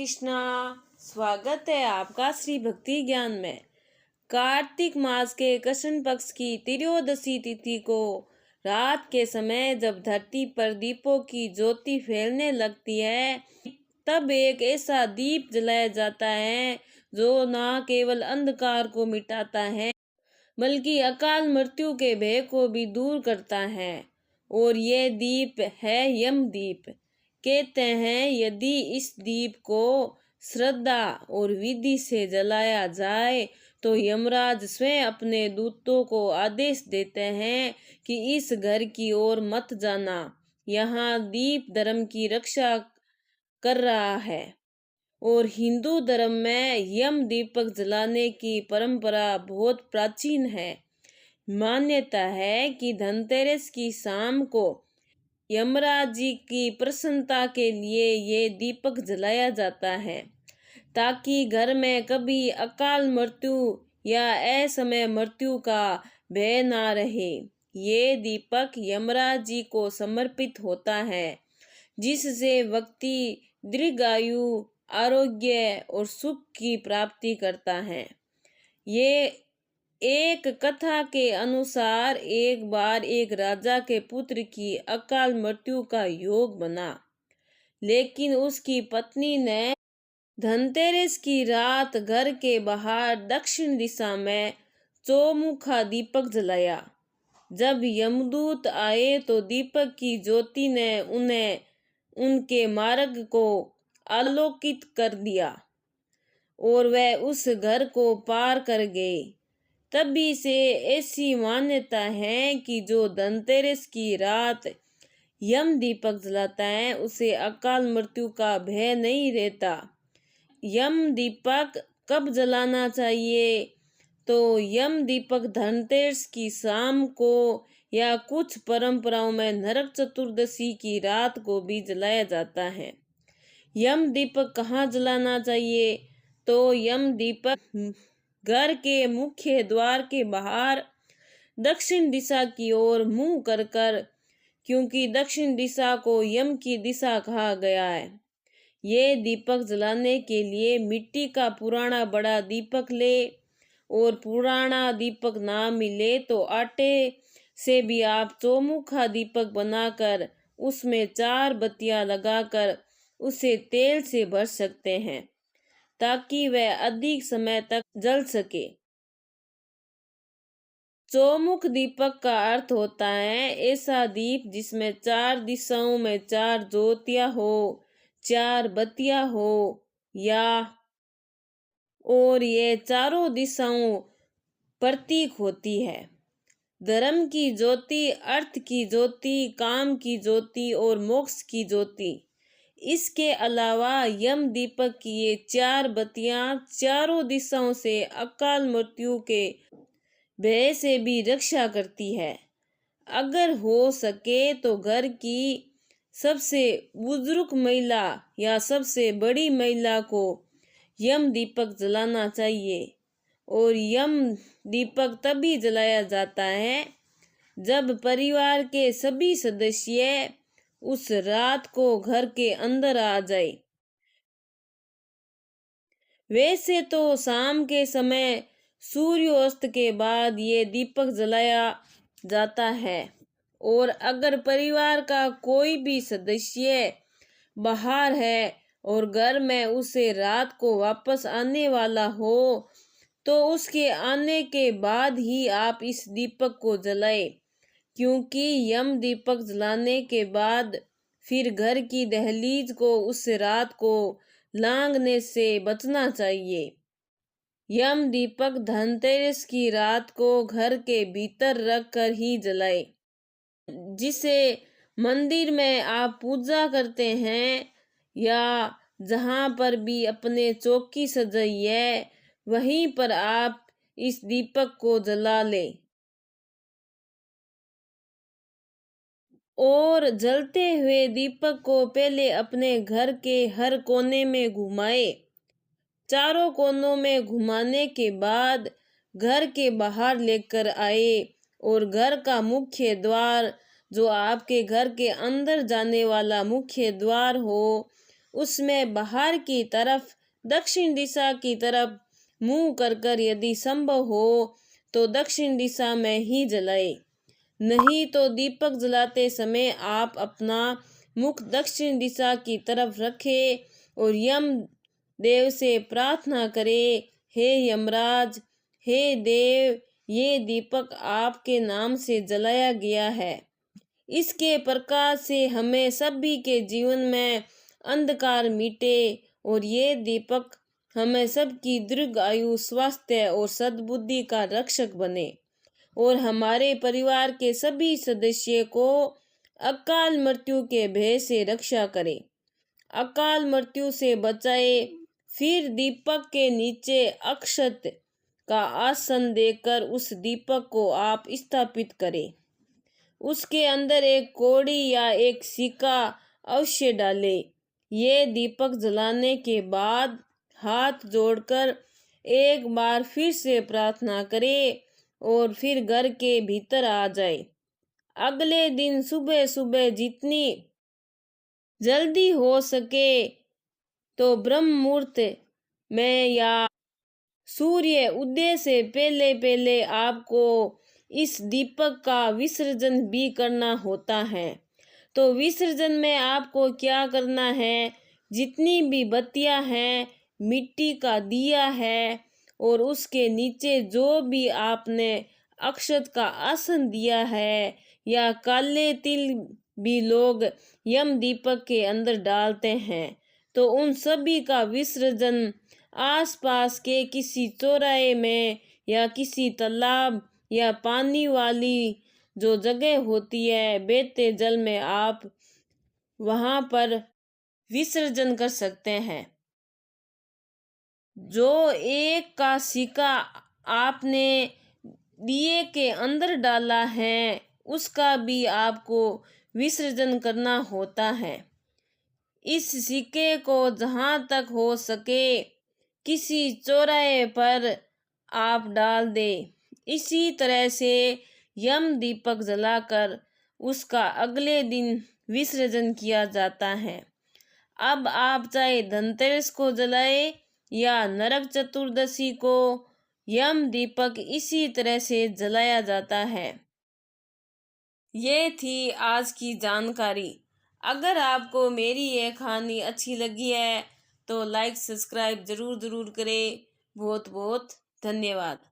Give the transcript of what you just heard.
कृष्णा। स्वागत है आपका श्री भक्ति ज्ञान में। कार्तिक मास के कृष्ण पक्ष की त्रयोदशी तिथि को रात के समय जब धरती पर दीपों की ज्योति फैलने लगती है, तब एक ऐसा दीप जलाया जाता है जो न केवल अंधकार को मिटाता है बल्कि अकाल मृत्यु के भय को भी दूर करता है। और ये दीप है यम दीप। कहते हैं यदि इस दीप को श्रद्धा और विधि से जलाया जाए तो यमराज स्वयं अपने दूतों को आदेश देते हैं कि इस घर की ओर मत जाना, यहाँ दीप धर्म की रक्षा कर रहा है। और हिंदू धर्म में यम दीपक जलाने की परंपरा बहुत प्राचीन है। मान्यता है कि धनतेरस की शाम को यमराज जी की प्रसन्नता के लिए ये दीपक जलाया जाता है ताकि घर में कभी अकाल मृत्यु या असमय मृत्यु का भय ना रहे। ये दीपक यमराज जी को समर्पित होता है जिससे व्यक्ति दीर्घायु, आरोग्य और सुख की प्राप्ति करता है। ये एक कथा के अनुसार एक बार एक राजा के पुत्र की अकाल मृत्यु का योग बना, लेकिन उसकी पत्नी ने धनतेरस की रात घर के बाहर दक्षिण दिशा में चौमुखा दीपक जलाया। जब यमदूत आए तो दीपक की ज्योति ने उन्हें उनके मार्ग को आलोकित कर दिया और वह उस घर को पार कर गए। तभी से ऐसी मान्यता है कि जो धनतेरस की रात यम दीपक जलाता है उसे अकाल मृत्यु का भय नहीं रहता। यम दीपक कब जलाना चाहिए? तो यम दीपक धनतेरस की शाम को या कुछ परंपराओं में नरक चतुर्दशी की रात को भी जलाया जाता है। यम दीपक कहाँ जलाना चाहिए? तो यम दीपक घर के मुख्य द्वार के बाहर दक्षिण दिशा की ओर मुंह कर कर, क्योंकि दक्षिण दिशा को यम की दिशा कहा गया है। ये दीपक जलाने के लिए मिट्टी का पुराना बड़ा दीपक ले और पुराना दीपक ना मिले तो आटे से भी आप चौमुखा दीपक बनाकर उसमें 4 बत्तियां लगाकर उसे तेल से भर सकते हैं ताकि वह अधिक समय तक जल सके। चौमुख दीपक का अर्थ होता है ऐसा दीप जिसमें 4 दिशाओं में 4 ज्योतियां हो, 4 बत्तियां हो या और ये चारों दिशाओं प्रतीक होती है। धर्म की ज्योति, अर्थ की ज्योति, काम की ज्योति और मोक्ष की ज्योति। इसके अलावा यम दीपक की ये 4 बत्तियां चारों दिशाओं से अकाल मृत्यु के भय से भी रक्षा करती है। अगर हो सके तो घर की सबसे बुजुर्ग महिला या सबसे बड़ी महिला को यम दीपक जलाना चाहिए। और यम दीपक तभी जलाया जाता है जब परिवार के सभी सदस्य उस रात को घर के अंदर आ जाए। वैसे तो शाम के समय सूर्यास्त के बाद ये दीपक जलाया जाता है। और अगर परिवार का कोई भी सदस्य बाहर है और घर में उसे रात को वापस आने वाला हो तो उसके आने के बाद ही आप इस दीपक को जलाएं, क्योंकि यम दीपक जलाने के बाद फिर घर की दहलीज को उस रात को लांघने से बचना चाहिए। यम दीपक धनतेरस की रात को घर के भीतर रख कर ही जलाएं। जिसे मंदिर में आप पूजा करते हैं या जहाँ पर भी अपने चौकी सजाई है वहीं पर आप इस दीपक को जला लें। और जलते हुए दीपक को पहले अपने घर के हर कोने में घुमाएं। चारों कोनों में घुमाने के बाद घर के बाहर लेकर आए और घर का मुख्य द्वार जो आपके घर के अंदर जाने वाला मुख्य द्वार हो उसमें बाहर की तरफ दक्षिण दिशा की तरफ मुंह कर यदि संभव हो तो दक्षिण दिशा में ही जलाए। नहीं तो दीपक जलाते समय आप अपना मुख दक्षिण दिशा की तरफ रखें और यम देव से प्रार्थना करें, हे यमराज, हे देव, ये दीपक आपके नाम से जलाया गया है। इसके प्रकाश से हमें सभी के जीवन में अंधकार मिटे और ये दीपक हमें सबकी दीर्घ आयु, स्वास्थ्य और सद्बुद्धि का रक्षक बने और हमारे परिवार के सभी सदस्य को अकाल मृत्यु के भय से रक्षा करे, अकाल मृत्यु से बचाए। फिर दीपक के नीचे अक्षत का आसन देकर उस दीपक को आप स्थापित करें। उसके अंदर एक कौड़ी या एक सिक्का अवश्य डालें। ये दीपक जलाने के बाद हाथ जोड़कर एक बार फिर से प्रार्थना करें और फिर घर के भीतर आ जाए। अगले दिन सुबह सुबह जितनी जल्दी हो सके तो ब्रह्म मुहूर्त में या सूर्य उदय से पहले पहले आपको इस दीपक का विसर्जन भी करना होता है। तो विसर्जन में आपको क्या करना है, जितनी भी बत्तियां हैं, मिट्टी का दिया है और उसके नीचे जो भी आपने अक्षत का आसन दिया है या काले तिल भी लोग यम दीपक के अंदर डालते हैं, तो उन सभी का विसर्जन आसपास के किसी चौराहे में या किसी तालाब या पानी वाली जो जगह होती है, बहते जल में आप वहां पर विसर्जन कर सकते हैं। जो एक का सिक्का आपने दिए के अंदर डाला है उसका भी आपको विसर्जन करना होता है। इस सिक्के को जहां तक हो सके किसी चौराहे पर आप डाल दे। इसी तरह से यम दीपक जलाकर उसका अगले दिन विसर्जन किया जाता है। अब आप चाहे धनतेरस को जलाए या नरक चतुर्दशी को, यम दीपक इसी तरह से जलाया जाता है। ये थी आज की जानकारी। अगर आपको मेरी ये कहानी अच्छी लगी है तो लाइक सब्सक्राइब जरूर करें। बहुत बहुत धन्यवाद।